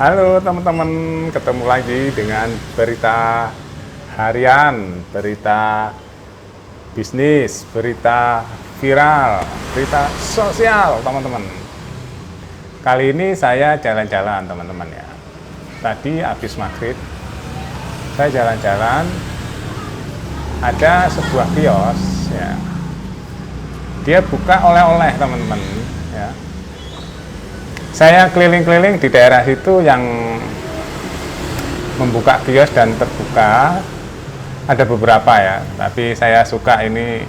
Halo teman-teman, ketemu lagi dengan berita harian, berita bisnis, berita viral, berita sosial teman-teman. Kali ini saya jalan-jalan teman-teman ya. Tadi habis maghrib, saya jalan-jalan, ada sebuah kios ya. Dia buka oleh-oleh teman-teman ya. Saya keliling-keliling di daerah situ yang membuka kios dan terbuka ada beberapa ya, tapi saya suka ini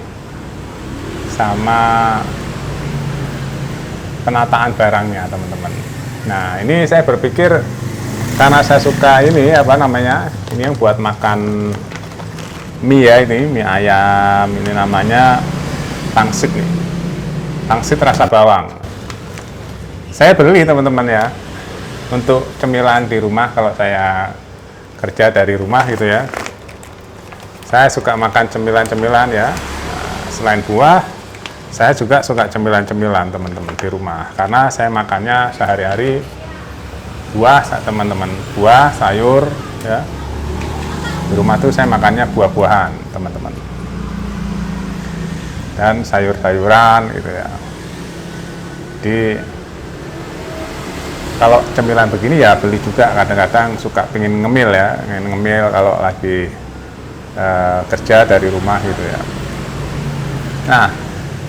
sama penataan barangnya teman-teman. Nah ini saya berpikir karena saya suka ini ini yang buat makan mie ya, ini mie ayam, ini namanya pangsit nih, pangsit rasa bawang. Saya beli teman-teman ya, untuk cemilan di rumah kalau saya kerja dari rumah gitu ya. Saya suka makan cemilan-cemilan ya. Selain buah, saya juga suka cemilan-cemilan teman-teman di rumah. Karena saya makannya sehari-hari buah teman-teman, buah, sayur ya. Di rumah tuh saya makannya buah-buahan teman-teman. Dan sayur-sayuran gitu ya. Kalau cemilan begini ya beli juga, kadang-kadang suka pengen ngemil ya, kalau lagi kerja dari rumah gitu ya. Nah,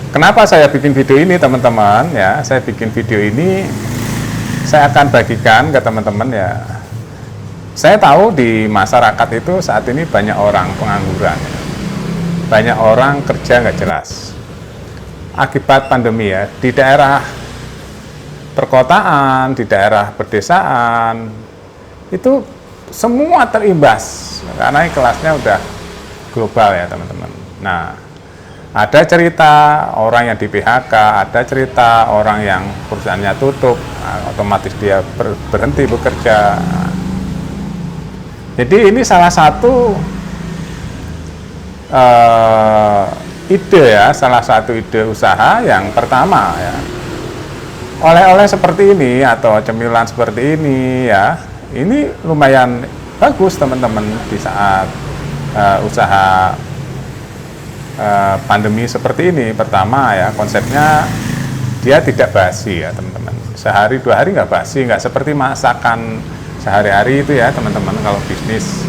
kenapa saya bikin video ini teman-teman ya? Saya bikin video ini, saya akan bagikan ke teman-teman ya. Saya tahu di masyarakat itu saat ini banyak orang pengangguran, banyak orang kerja nggak jelas. Akibat pandemi ya, di daerah perkotaan, di daerah pedesaan, itu semua terimbas karena kelasnya udah global ya teman-teman. Nah, ada cerita orang yang di PHK, ada cerita orang yang perusahaannya tutup, otomatis dia berhenti bekerja. Jadi ini salah satu salah satu ide usaha yang pertama ya. Oleh-oleh seperti ini atau cemilan seperti ini ya, ini lumayan bagus teman-teman di saat usaha pandemi seperti ini. Pertama ya, konsepnya dia tidak basi ya teman-teman. Sehari dua hari nggak basi, nggak seperti masakan sehari-hari itu ya teman-teman. Kalau bisnis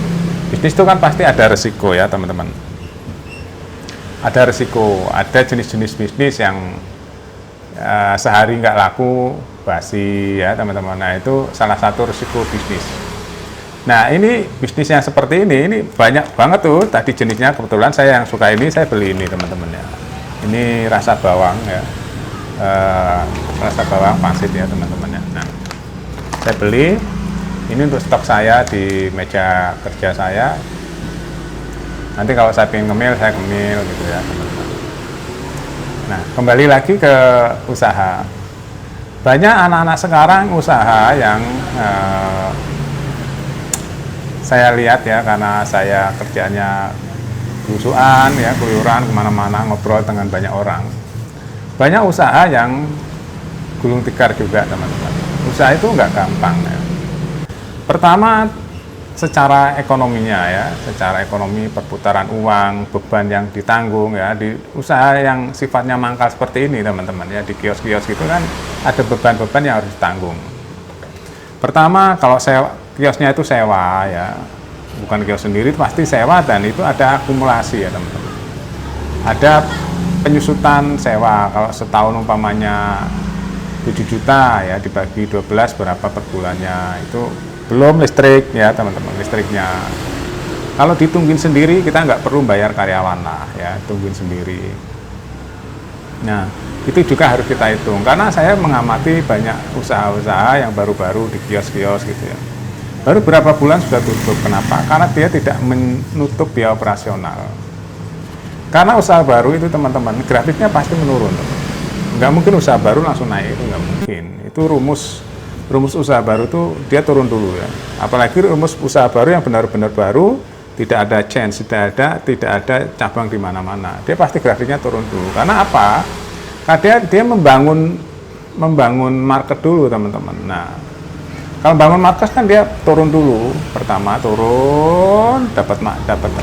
itu kan pasti ada resiko ya teman-teman. Ada resiko, ada jenis-jenis bisnis yang sehari nggak laku basi ya teman-teman. Nah itu salah satu risiko bisnis. Nah ini bisnis yang seperti ini banyak banget tuh. Tadi jenisnya kebetulan saya yang suka ini, saya beli ini teman-teman ya. Ini rasa bawang ya, rasa bawang pangsit ya teman-teman ya. Nah saya beli ini untuk stok saya di meja kerja saya. Nanti kalau saya pengen ngemil, saya ngemil gitu ya teman-teman. Nah, kembali lagi ke usaha. Banyak anak-anak sekarang usaha yang saya lihat ya, karena saya kerjanya belusuan ya, keluyuran kemana-mana, ngobrol dengan banyak orang. Banyak usaha yang gulung tikar juga teman-teman. Usaha itu nggak gampang ya. Pertama, secara ekonominya ya, secara ekonomi perputaran uang, beban yang ditanggung ya di usaha yang sifatnya mangkal seperti ini teman-teman ya, di kios-kios gitu kan ada beban-beban yang harus ditanggung. Pertama, kalau kiosnya itu sewa ya, bukan kios sendiri, pasti sewa dan itu ada akumulasi ya teman-teman. Ada penyusutan sewa, kalau setahun umpamanya 7 juta ya, dibagi 12 berapa per bulannya, itu belum listrik ya teman-teman, listriknya. Kalau ditungguin sendiri kita nggak perlu bayar karyawan lah ya, tungguin sendiri. Nah itu juga harus kita hitung, karena saya mengamati banyak usaha-usaha yang baru-baru di kios-kios gitu ya, baru berapa bulan sudah tutup. Kenapa? Karena dia tidak menutup biaya operasional. Karena usaha baru itu teman-teman grafiknya pasti menurun teman. Nggak mungkin usaha baru langsung naik, itu nggak mungkin. Itu rumus usaha baru tuh dia turun dulu ya. Apalagi rumus usaha baru yang benar-benar baru, tidak ada change, tidak ada cabang di mana-mana. Dia pasti grafiknya turun dulu. Karena apa? Karena dia membangun market dulu teman-teman. Nah, Kalau bangun market kan dia turun dulu, pertama turun, dapat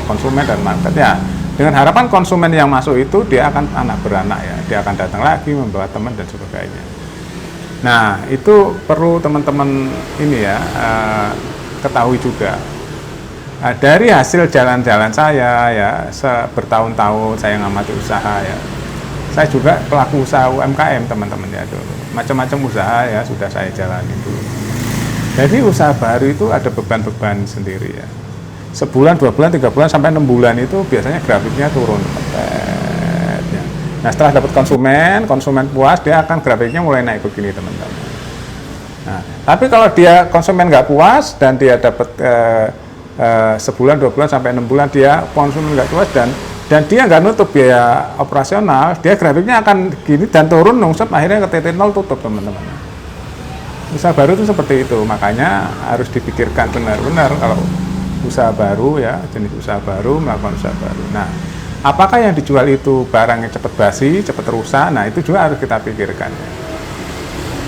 konsumen dan market ya. Dengan harapan konsumen yang masuk itu dia akan anak beranak ya, dia akan datang lagi membawa teman dan sebagainya. Nah itu perlu teman-teman ini ya ketahui juga. Nah, dari hasil jalan-jalan saya ya, bertahun-tahun saya ngamati usaha ya. Saya juga pelaku usaha UMKM teman-teman ya, macam-macam usaha ya sudah saya jalani dulu. Jadi usaha baru itu ada beban-beban sendiri ya. Sebulan, 2 bulan, 3 bulan, sampai 6 bulan itu biasanya grafiknya turun. Nah setelah dapat konsumen puas, dia akan grafiknya mulai naik begini teman-teman. Nah, tapi kalau dia konsumen nggak puas dan dia dapat sebulan, 2 bulan, sampai 6 bulan dia konsumen nggak puas dan dia nggak nutup biaya operasional, dia grafiknya akan gini dan turun nungsep, akhirnya ke titik nol, tutup teman-teman. Usaha baru itu seperti itu, makanya harus dipikirkan benar-benar kalau usaha baru ya, jenis usaha baru, melakukan usaha baru. Nah, apakah yang dijual itu barangnya cepat basi, cepat rusak? Nah, itu juga harus kita pikirkan ya.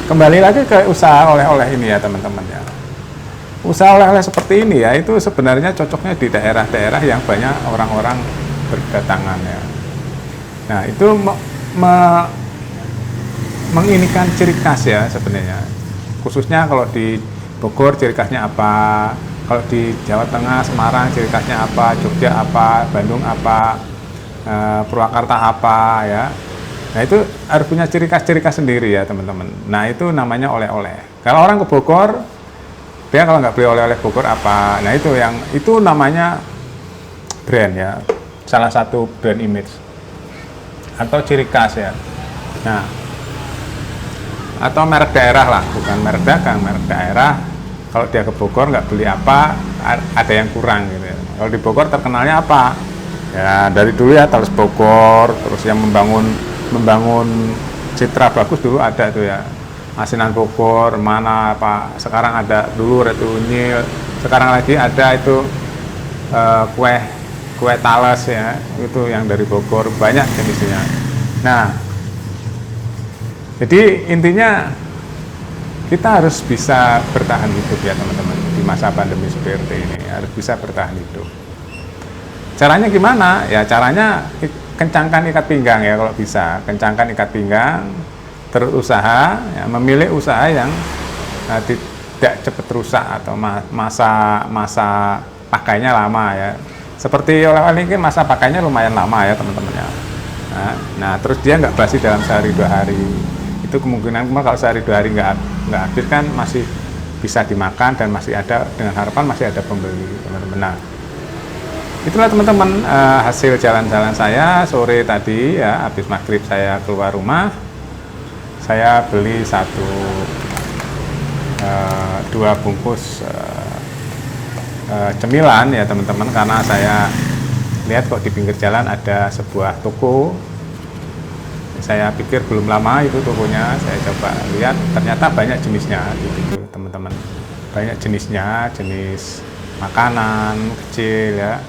Kembali lagi ke usaha oleh-oleh ini ya teman-teman ya. Usaha oleh-oleh seperti ini ya, itu sebenarnya cocoknya di daerah-daerah yang banyak orang-orang berdatangan ya. Nah, itu menginikan ciri khas ya sebenarnya. Khususnya kalau di Bogor ciri khasnya apa, kalau di Jawa Tengah, Semarang ciri khasnya apa, Jogja apa, Bandung apa, Purwakarta apa ya. Nah itu harus punya ciri khas sendiri ya teman-teman. Nah itu namanya oleh-oleh. Kalau orang ke Bogor, dia kalau nggak beli oleh-oleh Bogor apa, nah itu namanya brand ya, salah satu brand image atau ciri khas ya. Nah atau merek daerah lah, bukan merek dagang, merek daerah. Kalau dia ke Bogor nggak beli apa, ada yang kurang gitu ya. Kalau di Bogor terkenalnya apa? Ya dari dulu ya Tales Bogor, terus yang membangun citra bagus dulu ada tuh ya. Asinan Bogor, mana apa? Sekarang ada dulu Ratu Unyil, sekarang lagi ada itu kue Tales ya, itu yang dari Bogor, banyak jenisnya. Nah, jadi intinya kita harus bisa bertahan hidup ya teman-teman di masa pandemi seperti ini, harus bisa bertahan hidup. Caranya gimana? Ya caranya kencangkan ikat pinggang ya kalau bisa, kencangkan ikat pinggang, terus usaha, ya, memilih usaha yang tidak cepat rusak atau masa pakainya lama ya. Seperti oleh-oleh ini masa pakainya lumayan lama ya teman-teman ya. Nah terus dia nggak basi dalam sehari 2 hari. Itu kemungkinan kalau sehari 2 hari nggak habis kan masih bisa dimakan dan masih ada, dengan harapan masih ada pembeli teman-teman. Nah, itulah teman-teman hasil jalan-jalan saya sore tadi ya, habis maghrib saya keluar rumah, saya beli 2 bungkus cemilan ya teman-teman, karena saya lihat kok di pinggir jalan ada sebuah toko. Saya pikir belum lama itu tokonya, saya coba lihat ternyata banyak jenisnya gitu teman-teman, banyak jenisnya, jenis makanan kecil ya,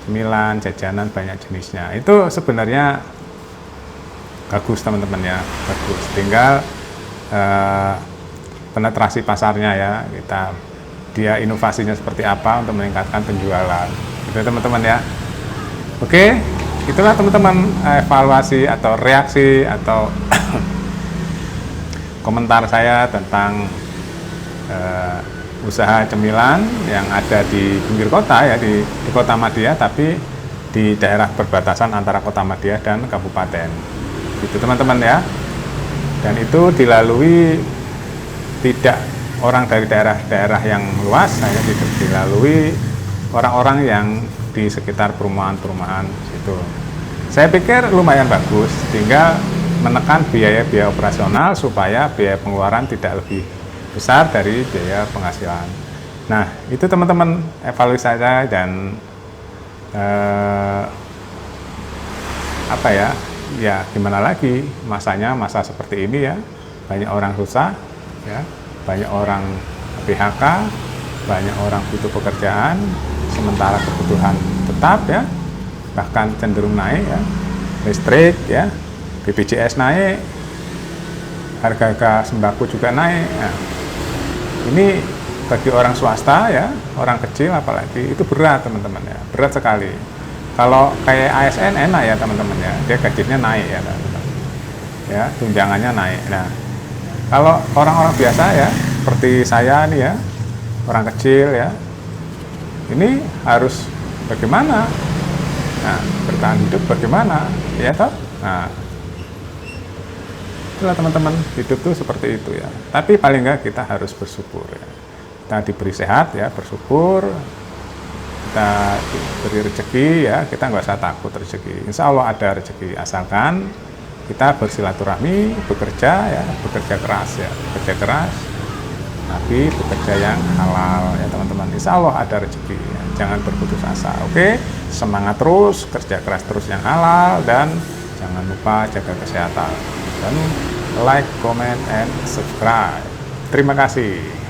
cemilan, jajanan, banyak jenisnya. Itu sebenarnya bagus teman-teman ya, bagus, tinggal penetrasi pasarnya ya, dia inovasinya seperti apa untuk meningkatkan penjualan gitu teman-teman ya. Oke, itulah teman-teman evaluasi atau reaksi atau komentar saya tentang usaha cemilan yang ada di pinggir kota ya, di Kota Madia, tapi di daerah perbatasan antara Kota Madia dan kabupaten. Itu teman-teman ya. Dan itu dilalui tidak orang dari daerah-daerah yang luas, hanya dilalui orang-orang yang di sekitar perumahan-perumahan situ. Saya pikir lumayan bagus, tinggal menekan biaya-biaya operasional supaya biaya pengeluaran tidak lebih besar dari biaya penghasilan. Nah, itu teman-teman evaluasi saya, dan apa ya, ya gimana lagi, masanya masa seperti ini ya, banyak orang susah ya, banyak orang PHK, banyak orang butuh pekerjaan, sementara kebutuhan tetap ya, bahkan cenderung naik ya, listrik ya, BPJS naik, harga-harga sembako juga naik ya. Ini bagi orang swasta ya, orang kecil apalagi, itu berat teman-teman ya, berat sekali. Kalau kayak ASN enak ya teman-teman ya, dia gajinya naik ya teman-teman. Ya, tunjangannya naik. Nah, kalau orang-orang biasa ya, seperti saya nih ya, orang kecil ya, ini harus bagaimana? Nah, bertahan hidup bagaimana? Ya toh? Nah, itulah teman-teman, hidup tuh seperti itu ya. Tapi paling enggak kita harus bersyukur ya. Kita diberi sehat ya, bersyukur. Kita diberi rezeki ya, kita nggak usah takut rezeki. Insya Allah ada rezeki, asalkan kita bersilaturahmi, bekerja ya, bekerja keras ya, bekerja keras, tapi bekerja yang halal ya teman-teman. Insya Allah ada rezeki ya. Jangan berputus asa, oke? Semangat terus, kerja keras terus yang halal, dan jangan lupa jaga kesehatan, dan like, comment, and subscribe. Terima kasih.